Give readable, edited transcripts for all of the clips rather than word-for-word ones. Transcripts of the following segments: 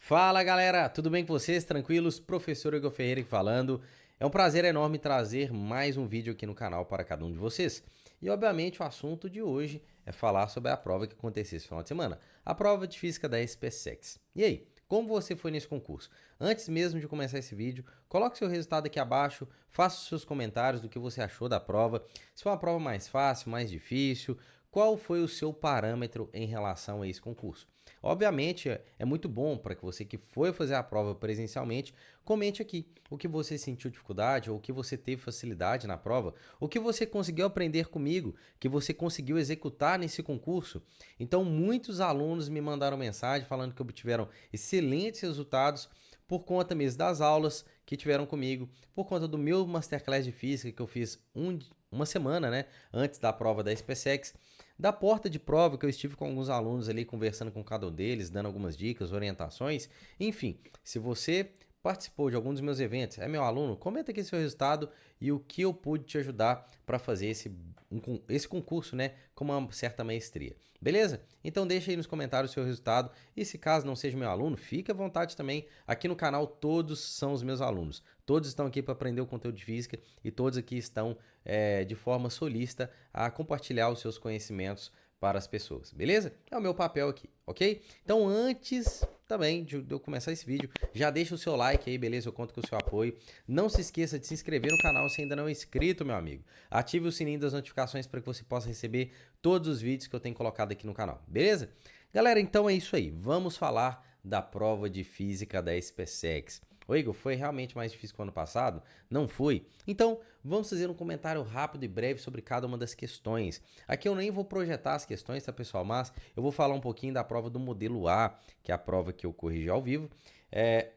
Fala galera, tudo bem com vocês? Tranquilos? Professor Igor Ferreira aqui falando. É um prazer enorme trazer mais um vídeo aqui no canal para cada um de vocês. E obviamente o assunto de hoje é falar sobre a prova que aconteceu esse final de semana, a prova de física da SpaceX. E aí, como você foi nesse concurso? Antes mesmo de começar esse vídeo, coloque seu resultado aqui abaixo, faça os seus comentários do que você achou da prova, se foi uma prova mais fácil, mais difícil, qual foi o seu parâmetro em relação a esse concurso. Obviamente, é muito bom para que você que foi fazer a prova presencialmente, comente aqui o que você sentiu dificuldade ou o que você teve facilidade na prova, o que você conseguiu aprender comigo, que você conseguiu executar nesse concurso. Então, muitos alunos me mandaram mensagem falando que obtiveram excelentes resultados por conta mesmo das aulas que tiveram comigo, por conta do meu Masterclass de Física que eu fiz uma semana, né, antes da prova da SpaceX, da porta de prova que eu estive com alguns alunos ali conversando com cada um deles, dando algumas dicas, orientações, enfim, se você participou de algum dos meus eventos, é meu aluno, comenta aqui seu resultado e o que eu pude te ajudar para fazer esse concurso, né, com uma certa maestria. Beleza? Então deixa aí nos comentários o seu resultado e se caso não seja meu aluno, fique à vontade também. Aqui no canal todos são os meus alunos. Todos estão aqui para aprender o conteúdo de física e todos aqui estão de forma solista a compartilhar os seus conhecimentos para as pessoas, beleza? É o meu papel aqui, ok? Então antes também de eu começar esse vídeo, já deixa o seu like aí, beleza? Eu conto com o seu apoio. Não se esqueça de se inscrever no canal se ainda não é inscrito, meu amigo. Ative o sininho das notificações para que você possa receber todos os vídeos que eu tenho colocado aqui no canal, beleza? Galera, então é isso aí. Vamos falar da prova de física da SpaceX. Ô Igor, foi realmente mais difícil que o ano passado? Não foi? Então, vamos fazer um comentário rápido e breve sobre cada uma das questões. Aqui eu nem vou projetar as questões, tá pessoal? Mas eu vou falar um pouquinho da prova do modelo A, que é a prova que eu corrigi ao vivo.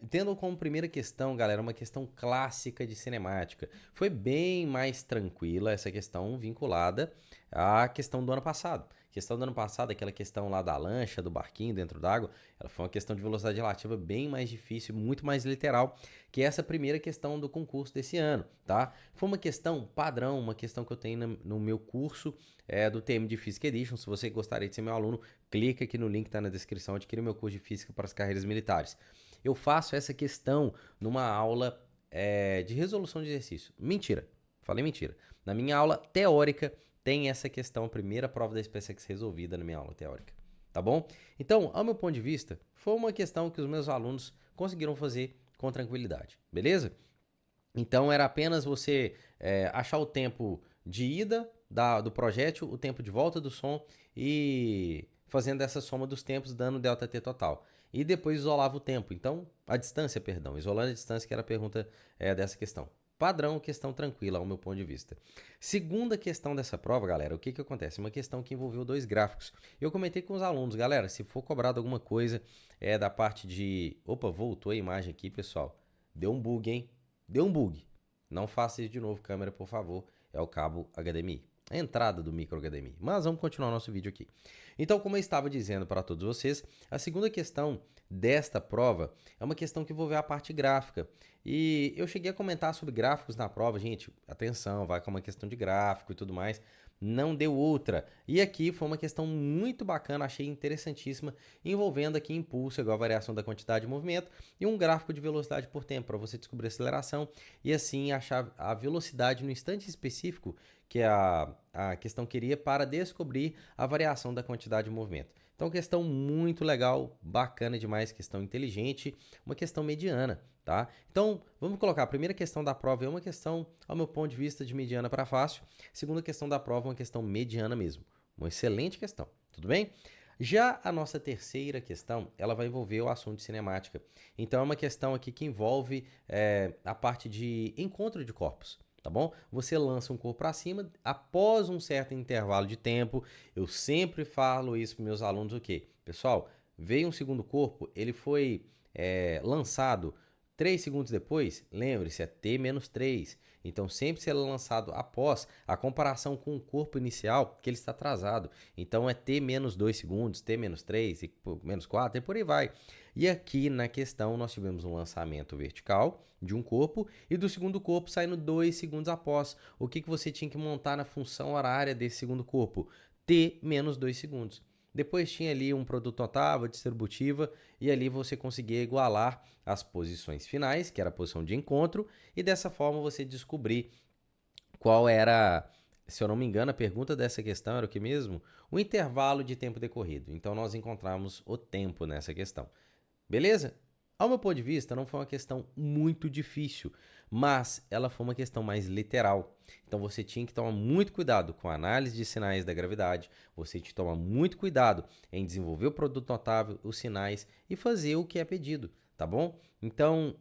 Tendo como primeira questão, galera, uma questão clássica de cinemática. Foi bem mais tranquila essa questão vinculada à questão do ano passado. A questão do ano passado, aquela questão lá da lancha, do barquinho dentro d'água, ela foi uma questão de velocidade relativa bem mais difícil, muito mais literal que essa primeira questão do concurso desse ano, tá? Foi uma questão padrão, uma questão que eu tenho no meu curso do TM de Física Edition. Se você gostaria de ser meu aluno, clica aqui no link que está na descrição, adquira o meu curso de Física para as carreiras militares. Eu faço essa questão numa aula de resolução de exercício. Mentira, falei mentira. Na minha aula teórica tem essa questão, a primeira prova da SpaceX resolvida na minha aula teórica, tá bom? Então, ao meu ponto de vista, foi uma questão que os meus alunos conseguiram fazer com tranquilidade, beleza? Então, era apenas você achar o tempo de ida do projétil, o tempo de volta do som e fazendo essa soma dos tempos, dando ΔT total. E depois isolava o tempo, então, a distância, perdão, isolando a distância, que era a pergunta dessa questão. Padrão, questão tranquila, ao meu ponto de vista. Segunda questão dessa prova, galera, o que acontece? Uma questão que envolveu dois gráficos. Eu comentei com os alunos, galera, se for cobrado alguma coisa da parte de... Opa, voltou a imagem aqui, pessoal. Deu um bug, hein? Deu um bug. Não faça isso de novo, câmera, por favor. É o cabo HDMI. A entrada do micro HDMI. Mas vamos continuar nosso vídeo aqui. Então, como eu estava dizendo para todos vocês, a segunda questão desta prova é uma questão que envolve a parte gráfica. E eu cheguei a comentar sobre gráficos na prova, gente, atenção, vai com uma questão de gráfico e tudo mais. Não deu outra. E aqui foi uma questão muito bacana, achei interessantíssima, envolvendo aqui impulso, igual a variação da quantidade de movimento, e um gráfico de velocidade por tempo, para você descobrir a aceleração e assim achar a velocidade no instante específico que a questão queria para descobrir a variação da quantidade de movimento. Então, questão muito legal, bacana demais, questão inteligente, uma questão mediana, tá? Então, vamos colocar, a primeira questão da prova é uma questão, ao meu ponto de vista, de mediana para fácil. A segunda questão da prova é uma questão mediana mesmo. Uma excelente questão, tudo bem? Já a nossa terceira questão, ela vai envolver o assunto de cinemática. Então, é uma questão aqui que envolve a parte de encontro de corpos. Tá bom? Você lança um corpo para cima, após um certo intervalo de tempo, eu sempre falo isso para meus alunos, o quê? Pessoal, veio um segundo corpo, ele foi lançado 3 segundos depois, lembre-se, é T menos 3. Então, sempre será lançado após a comparação com o corpo inicial, que ele está atrasado. Então, é T menos 2 segundos, T menos 3, menos 4, e por aí vai. E aqui na questão nós tivemos um lançamento vertical de um corpo e do segundo corpo saindo 2 segundos após. O que você tinha que montar na função horária desse segundo corpo? T menos 2 segundos. depois tinha ali um produto notável, distributiva, e ali você conseguia igualar as posições finais, que era a posição de encontro, e dessa forma você descobrir qual era, se eu não me engano, a pergunta dessa questão era o que mesmo? O intervalo de tempo decorrido. Então nós encontramos o tempo nessa questão. Beleza? Ao meu ponto de vista, não foi uma questão muito difícil, mas ela foi uma questão mais literal. Então você tinha que tomar muito cuidado com a análise de sinais da gravidade, você tinha que tomar muito cuidado em desenvolver o produto notável, os sinais e fazer o que é pedido, tá bom? Então,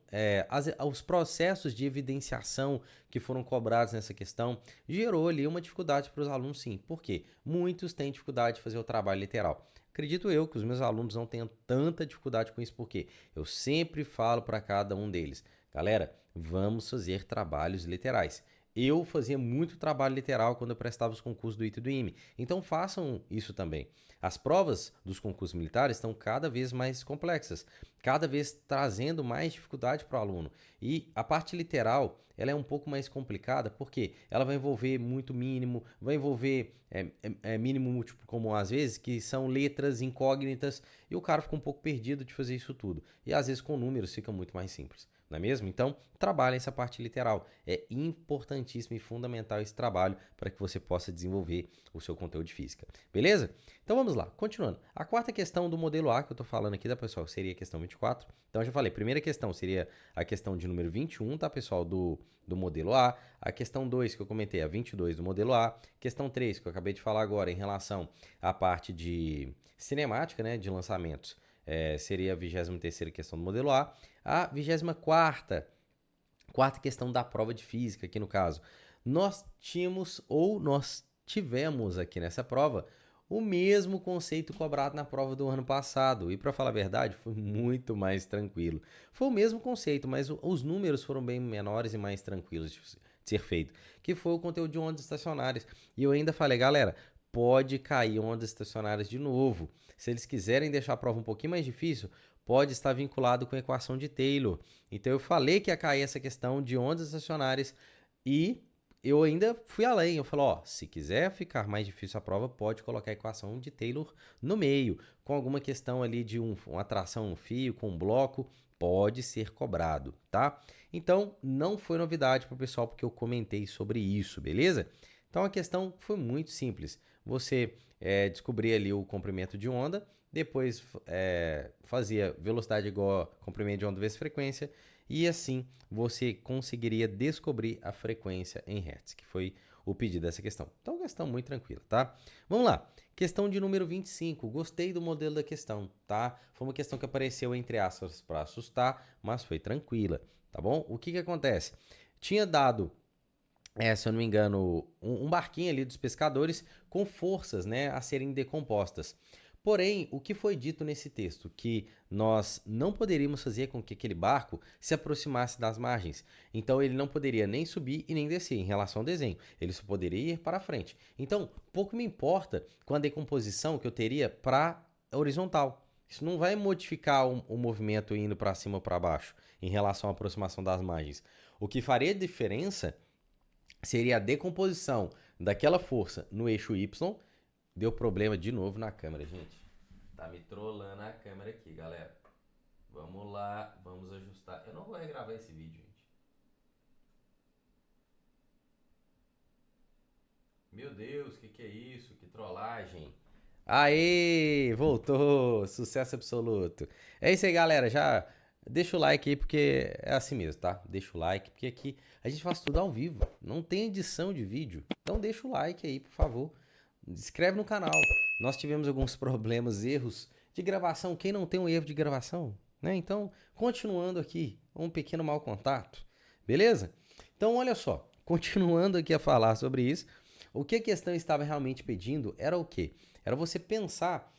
os processos de evidenciação que foram cobrados nessa questão gerou ali uma dificuldade para os alunos, sim. Por quê? Muitos têm dificuldade de fazer o trabalho literal. Acredito eu que os meus alunos não tenham tanta dificuldade com isso, porque eu sempre falo para cada um deles, galera, vamos fazer trabalhos literais. Eu fazia muito trabalho literal quando eu prestava os concursos do ITA e do IME, então façam isso também. As provas dos concursos militares estão cada vez mais complexas, cada vez trazendo mais dificuldade para o aluno. E a parte literal, ela é um pouco mais complicada, porque ela vai envolver muito mínimo, vai envolver mínimo múltiplo comum às vezes, que são letras incógnitas, e o cara fica um pouco perdido de fazer isso tudo. E às vezes com números fica muito mais simples, não é mesmo? Então, trabalhe essa parte literal. É importantíssimo e fundamental esse trabalho para que você possa desenvolver o seu conteúdo de física. Beleza? Então vamos lá, continuando. A quarta questão do modelo A que eu estou falando aqui, tá, pessoal, seria a questão 24. Então eu já falei, primeira questão seria a questão de número 21, tá, pessoal, do modelo A. A questão 2 que eu comentei, a 22 do modelo A. Questão 3 que eu acabei de falar agora em relação à parte de cinemática, né, de lançamentos, seria a 23ª questão do modelo A. A 24ª questão da prova de física, aqui no caso, nós tivemos aqui nessa prova o mesmo conceito cobrado na prova do ano passado. E para falar a verdade, foi muito mais tranquilo. Foi o mesmo conceito, mas os números foram bem menores e mais tranquilos de ser feito, que foi o conteúdo de ondas estacionárias. E eu ainda falei, galera, pode cair ondas estacionárias de novo. Se eles quiserem deixar a prova um pouquinho mais difícil, pode estar vinculado com a equação de Taylor. Então eu falei que ia cair essa questão de ondas estacionárias e eu ainda fui além. Eu falei, ó, se quiser ficar mais difícil a prova, pode colocar a equação de Taylor no meio, com alguma questão ali de uma tração no fio, com um bloco, pode ser cobrado, tá? Então, não foi novidade para o pessoal, porque eu comentei sobre isso, beleza? Então, a questão foi muito simples. Você descobria ali o comprimento de onda, depois fazia velocidade igual a comprimento de onda vezes frequência, e assim você conseguiria descobrir a frequência em Hertz, que foi o pedido dessa questão. Então, questão muito tranquila, tá? Vamos lá. Questão de número 25. Gostei do modelo da questão, tá? Foi uma questão que apareceu entre aspas para assustar, mas foi tranquila, tá bom? O que acontece? Tinha dado, se eu não me engano, um barquinho ali dos pescadores com forças, né, a serem decompostas. Porém, o que foi dito nesse texto? Que nós não poderíamos fazer com que aquele barco se aproximasse das margens. Então, ele não poderia nem subir e nem descer em relação ao desenho. Ele só poderia ir para frente. Então, pouco me importa com a decomposição que eu teria para a horizontal. Isso não vai modificar o movimento indo para cima ou para baixo em relação à aproximação das margens. O que faria diferença seria a decomposição daquela força no eixo Y. Deu problema de novo na câmera, gente. Tá me trollando a câmera aqui, galera. Vamos lá, vamos ajustar. Eu não vou regravar esse vídeo, gente. Meu Deus, que é isso? Que trollagem. Aê, voltou. Sucesso absoluto. É isso aí, galera. Já deixa o like aí, porque é assim mesmo, tá? Deixa o like, porque aqui a gente faz tudo ao vivo. Não tem edição de vídeo. Então deixa o like aí, por favor. Inscreve no canal. Nós tivemos alguns problemas, erros de gravação. Quem não tem um erro de gravação, né? Então, continuando aqui, um pequeno mau contato, beleza? Então, olha só, continuando aqui a falar sobre isso, o que a questão estava realmente pedindo era o quê? Era você pensar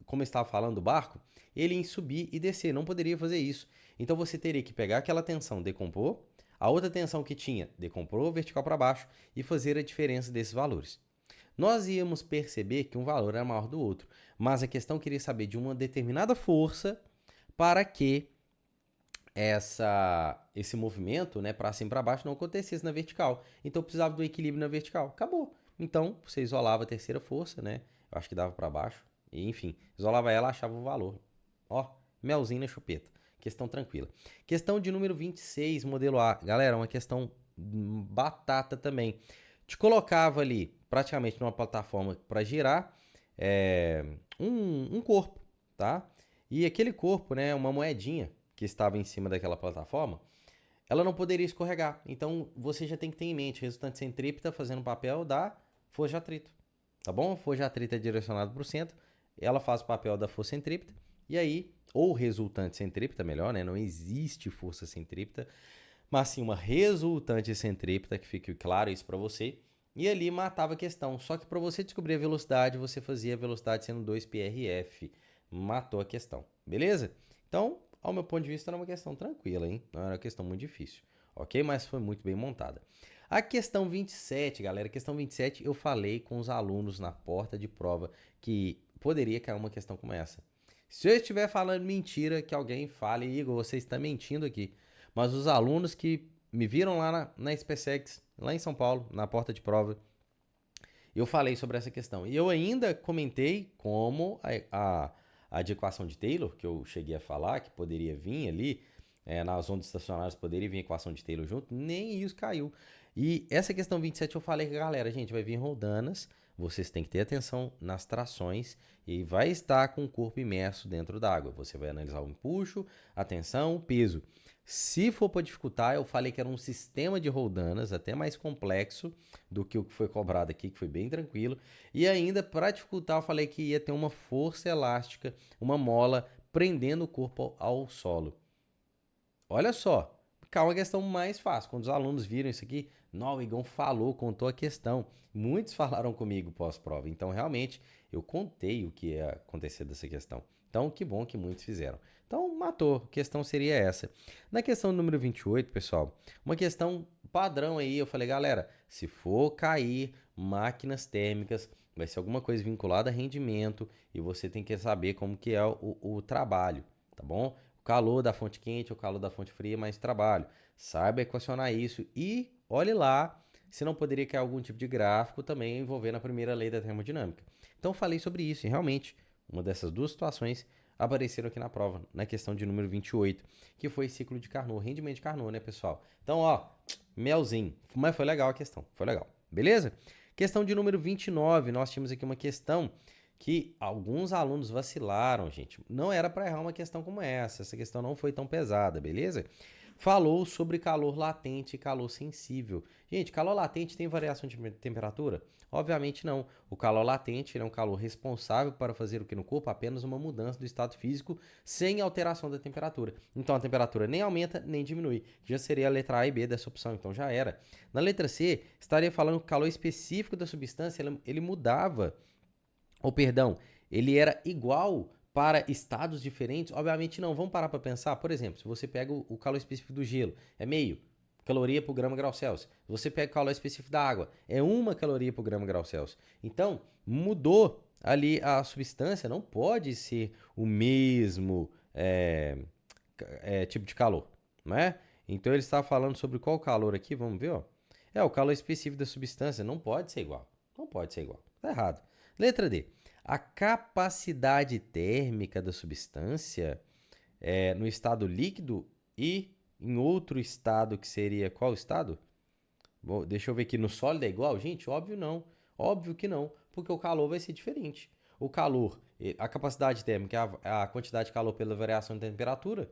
como eu estava falando do barco, ele em subir e descer, não poderia fazer isso. Então, você teria que pegar aquela tensão, decompor, a outra tensão que tinha, decompor vertical para baixo e fazer a diferença desses valores. Nós íamos perceber que um valor era maior do outro, mas a questão queria saber de uma determinada força para que esse movimento, né, para cima e para baixo não acontecesse na vertical. Então precisava do equilíbrio na vertical. Acabou. Então, você isolava a terceira força, né? Eu acho que dava para baixo. E, enfim, isolava ela, achava o valor. Ó, melzinho na chupeta. Questão tranquila. Questão de número 26, modelo A. Galera, uma questão batata também. Te colocava ali, praticamente numa plataforma para girar um corpo, tá? E aquele corpo, né, uma moedinha que estava em cima daquela plataforma, ela não poderia escorregar. Então, você já tem que ter em mente, resultante centrípeta fazendo o papel da força de atrito, tá bom? A força de atrito é direcionada para o centro, ela faz o papel da força centrípeta, e aí, ou resultante centrípeta, melhor, né? Não existe força centrípeta, mas sim uma resultante centrípeta, que fique claro isso para você, e ali matava a questão. Só que para você descobrir a velocidade, você fazia a velocidade sendo 2πrf. Matou a questão, beleza? Então, ao meu ponto de vista, era uma questão tranquila, hein? Não era uma questão muito difícil, ok? Mas foi muito bem montada. A questão 27, galera, questão 27, eu falei com os alunos na porta de prova que poderia cair uma questão como essa. Se eu estiver falando mentira, que alguém fale, Igor, você está mentindo aqui. Mas os alunos que me viram lá na SpaceX, lá em São Paulo, na porta de prova, eu falei sobre essa questão. E eu ainda comentei como a de equação de Taylor, que eu cheguei a falar, que poderia vir ali, nas ondas estacionárias poderia vir a equação de Taylor junto, nem isso caiu. E essa questão 27 eu falei que, galera, gente, vai vir roldanas, vocês têm que ter atenção nas trações e vai estar com o corpo imerso dentro d'água. Você vai analisar o empuxo, a tensão, o peso. Se for para dificultar, eu falei que era um sistema de roldanas, até mais complexo do que o que foi cobrado aqui, que foi bem tranquilo. E ainda, para dificultar, eu falei que ia ter uma força elástica, uma mola, prendendo o corpo ao solo. Olha só, calma, a questão mais fácil. Quando os alunos viram isso aqui, não, o Igão falou, contou a questão. Muitos falaram comigo pós-prova. Então, realmente, eu contei o que ia acontecer dessa questão. Então, que bom que muitos fizeram. Então, matou. A questão seria essa. Na questão número 28, pessoal, uma questão padrão aí, eu falei, galera, se for cair máquinas térmicas, vai ser alguma coisa vinculada a rendimento e você tem que saber como que é o trabalho, tá bom? O calor da fonte quente, o calor da fonte fria, mais trabalho. Saiba equacionar isso e olhe lá se não poderia cair algum tipo de gráfico também envolvendo a primeira lei da termodinâmica. Então, falei sobre isso e realmente, uma dessas duas situações apareceram aqui na prova, na questão de número 28, que foi ciclo de Carnot, rendimento de Carnot, né, pessoal? Então, ó, melzinho. Mas foi legal a questão, foi legal. Beleza? Questão de número 29, nós tínhamos aqui uma questão que alguns alunos vacilaram, gente. Não era para errar uma questão como essa questão não foi tão pesada, beleza? Falou sobre calor latente e calor sensível. Gente, calor latente tem variação de temperatura? Obviamente não. O calor latente é um calor responsável para fazer o que no corpo? Apenas uma mudança do estado físico sem alteração da temperatura. Então a temperatura nem aumenta nem diminui. Já seria a letra A e B dessa opção, então já era. Na letra C, estaria falando que o calor específico da substância ele mudava, ou perdão, ele era igual para estados diferentes? Obviamente não. Vamos parar para pensar. Por exemplo, se você pega o calor específico do gelo, é meio caloria por grama grau Celsius. Se você pega o calor específico da água, é 1 caloria por grama grau Celsius. Então, mudou ali a substância, não pode ser o mesmo tipo de calor, não é? Então, ele está falando sobre qual calor aqui, vamos ver, ó. É o calor específico da substância, não pode ser igual. Não pode ser igual. Tá errado. Letra D. A capacidade térmica da substância no estado líquido e em outro estado que seria qual estado? Deixa eu ver aqui, no sólido é igual? Gente, óbvio não. Óbvio que não, porque o calor vai ser diferente. O calor, a capacidade térmica é a quantidade de calor pela variação de temperatura.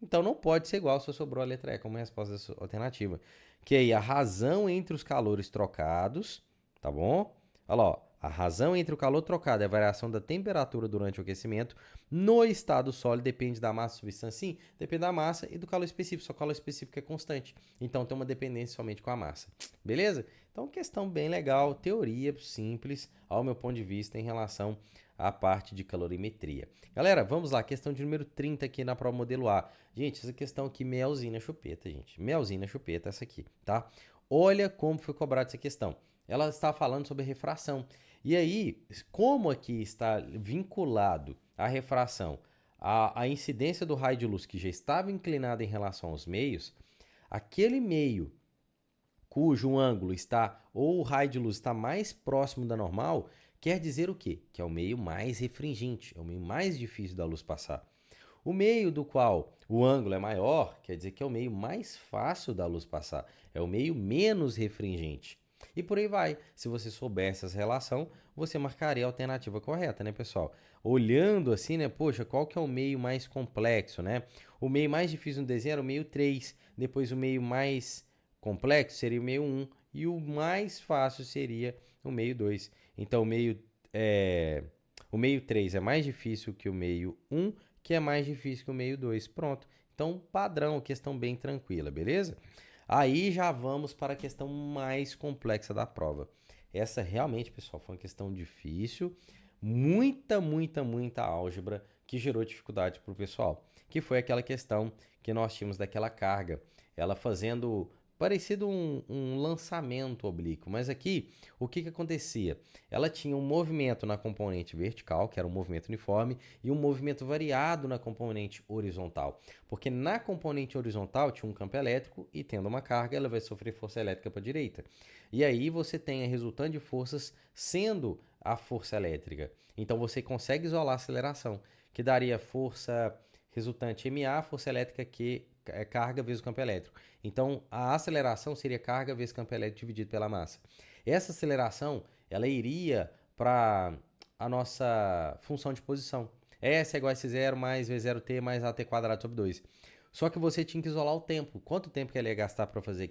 Então não pode ser igual, só sobrou a letra E como resposta alternativa. Que aí a razão entre os calores trocados, tá bom? Olha lá, ó. A razão entre o calor trocado e a variação da temperatura durante o aquecimento no estado sólido depende da massa da substância. Sim, depende da massa e do calor específico. Só que o calor específico é constante. Então tem uma dependência somente com a massa. Beleza? Então, questão bem legal, teoria simples, ao meu ponto de vista, em relação à parte de calorimetria. Galera, vamos lá, questão de número 30 aqui na prova modelo A. Gente, essa questão aqui, melzinho na chupeta, gente. Melzinho na chupeta, essa aqui, tá? Olha como foi cobrada essa questão. Ela está falando sobre refração. E aí, como aqui está vinculado a refração à incidência do raio de luz que já estava inclinado em relação aos meios, aquele meio cujo ângulo está, ou o raio de luz está mais próximo da normal, quer dizer o quê? Que é o meio mais refringente, é o meio mais difícil da luz passar. O meio do qual o ângulo é maior, quer dizer que é o meio mais fácil da luz passar, é o meio menos refringente. E por aí vai. Se você soubesse essa relação, você marcaria a alternativa correta, né, pessoal? Olhando assim, né, poxa, qual que é o meio mais complexo, né? O meio mais difícil no desenho era o meio 3, depois o meio mais complexo seria o meio 1 e o mais fácil seria o meio 2. Então, o meio 3 é mais difícil que o meio 1, que é mais difícil que o meio 2. Pronto. Então, padrão, questão bem tranquila, beleza? Aí já vamos para a questão mais complexa da prova. Essa realmente, pessoal, foi uma questão difícil, muita álgebra que gerou dificuldade para o pessoal, que foi aquela questão que nós tínhamos daquela carga, ela fazendo parecido um lançamento oblíquo, mas aqui o que acontecia? Ela tinha um movimento na componente vertical, que era um movimento uniforme, e um movimento variado na componente horizontal, porque na componente horizontal tinha um campo elétrico e tendo uma carga ela vai sofrer força elétrica para a direita. E aí você tem a resultante de forças sendo a força elétrica. Então você consegue isolar a aceleração, que daria força resultante MA, força elétrica que é carga vezes o campo elétrico. Então, a aceleração seria carga vezes campo elétrico dividido pela massa. Essa aceleração, ela iria para a nossa função de posição. S é igual a S0 mais V0t mais AT quadrado sobre 2. Só que você tinha que isolar o tempo. Quanto tempo que ele ia gastar para fazer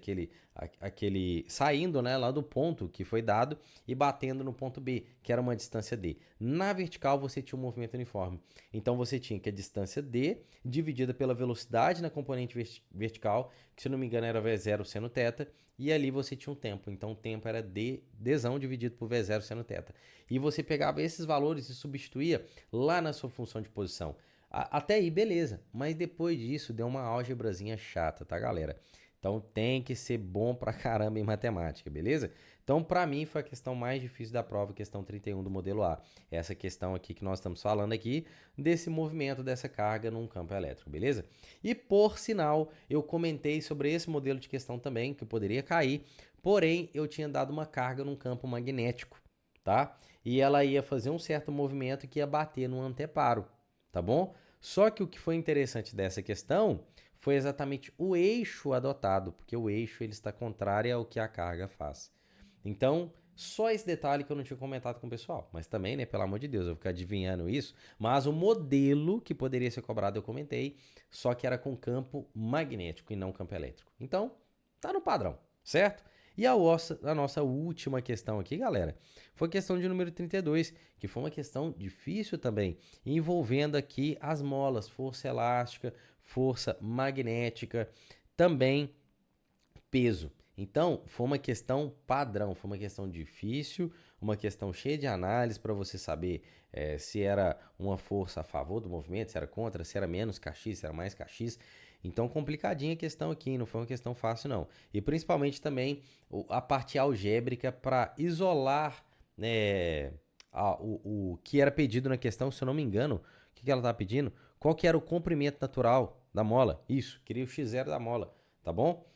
aquele saindo, né, lá do ponto que foi dado e batendo no ponto B, que era uma distância D. Na vertical você tinha um movimento uniforme. Então você tinha que a distância D dividida pela velocidade na componente vertical, que se não me engano era V0 seno θ, e ali você tinha um tempo. Então o tempo era Dzão dividido por V0 seno θ. E você pegava esses valores e substituía lá na sua função de posição. Até aí, beleza. Mas depois disso, deu uma álgebrazinha chata, tá, galera? Então tem que ser bom pra caramba em matemática, beleza? Então, pra mim, foi a questão mais difícil da prova, questão 31 do modelo A. Essa questão aqui que nós estamos falando aqui, desse movimento dessa carga num campo elétrico, beleza? E por sinal, eu comentei sobre esse modelo de questão também, que poderia cair, porém, eu tinha dado uma carga num campo magnético, tá? E ela ia fazer um certo movimento que ia bater num anteparo, tá bom? Só que o que foi interessante dessa questão foi exatamente o eixo adotado, porque o eixo ele está contrário ao que a carga faz. Então, só esse detalhe que eu não tinha comentado com o pessoal, mas também, né, pelo amor de Deus, eu vou ficar adivinhando isso, mas o modelo que poderia ser cobrado eu comentei, só que era com campo magnético e não campo elétrico. Então, tá no padrão, certo? E a nossa última questão aqui, galera, foi a questão de número 32, que foi uma questão difícil também, envolvendo aqui as molas, força elástica, força magnética, também peso. Então, foi uma questão padrão, foi uma questão difícil, uma questão cheia de análise para você saber se era uma força a favor do movimento, se era contra, se era menos kx, se era mais kx. Então, complicadinha a questão aqui, não foi uma questão fácil, não. E principalmente também a parte algébrica para isolar, né, o que era pedido na questão, se eu não me engano, o que ela estava pedindo? Qual que era o comprimento natural da mola? Isso, queria o x0 da mola, tá bom?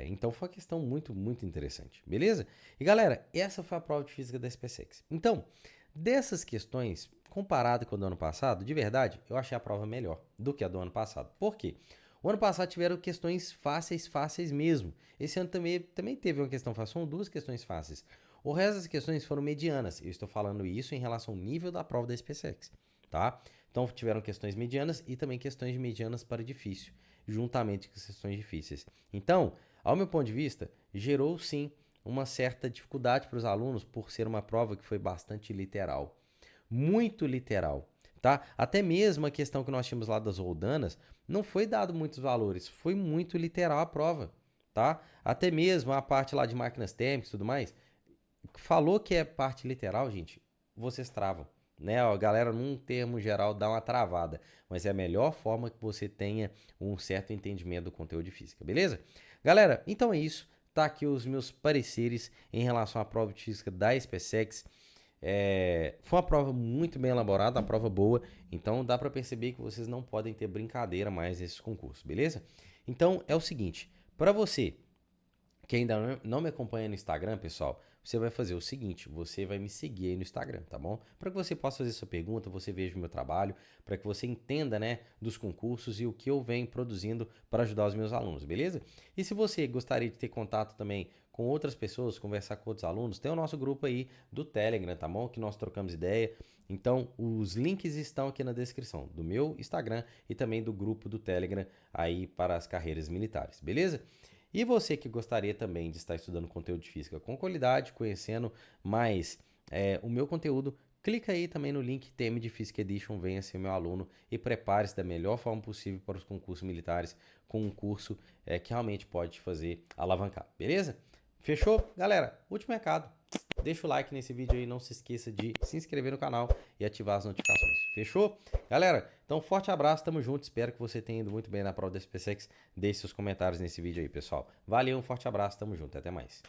Então foi uma questão muito interessante, beleza? E galera, essa foi a prova de física da SpaceX. Então, dessas questões, comparado com a do ano passado, de verdade, eu achei a prova melhor do que a do ano passado. Por quê? O ano passado tiveram questões fáceis mesmo. Esse ano também teve uma questão fácil, são duas questões fáceis. O resto das questões foram medianas. Eu estou falando isso em relação ao nível da prova da SpaceX, tá? Então tiveram questões medianas e também questões medianas para difícil, juntamente com questões difíceis. Então, ao meu ponto de vista, gerou sim uma certa dificuldade para os alunos por ser uma prova que foi bastante literal. Muito literal, tá? Até mesmo a questão que nós tínhamos lá das roldanas, não foi dado muitos valores, foi muito literal a prova, tá? Até mesmo a parte lá de máquinas térmicas e tudo mais, falou que é parte literal, gente, vocês travam, né? A galera, num termo geral, dá uma travada, mas é a melhor forma que você tenha um certo entendimento do conteúdo de física, beleza? Galera, então é isso. Tá aqui os meus pareceres em relação à prova de física da SpaceX. Foi uma prova muito bem elaborada, uma prova boa, então dá para perceber que vocês não podem ter brincadeira mais nesses concursos, beleza? Então é o seguinte, para você Quem ainda não me acompanha no Instagram, pessoal, você vai fazer o seguinte, você vai me seguir aí no Instagram, tá bom? Para que você possa fazer sua pergunta, você veja o meu trabalho, para que você entenda, né, dos concursos e o que eu venho produzindo para ajudar os meus alunos, beleza? E se você gostaria de ter contato também com outras pessoas, conversar com outros alunos, tem o nosso grupo aí do Telegram, tá bom? Que nós trocamos ideia. Então, os links estão aqui na descrição do meu Instagram e também do grupo do Telegram aí para as carreiras militares, beleza? E você que gostaria também de estar estudando conteúdo de física com qualidade, conhecendo mais o meu conteúdo, clica aí também no link TM de Physics Edition, venha ser meu aluno e prepare-se da melhor forma possível para os concursos militares com um curso que realmente pode te fazer alavancar, beleza? Fechou? Galera, último recado. Deixa o like nesse vídeo aí, não se esqueça de se inscrever no canal e ativar as notificações. Fechou? Galera, então forte abraço, tamo junto, espero que você tenha ido muito bem na prova da SpaceX. Deixe seus comentários nesse vídeo aí, pessoal. Valeu, um forte abraço, tamo junto, até mais.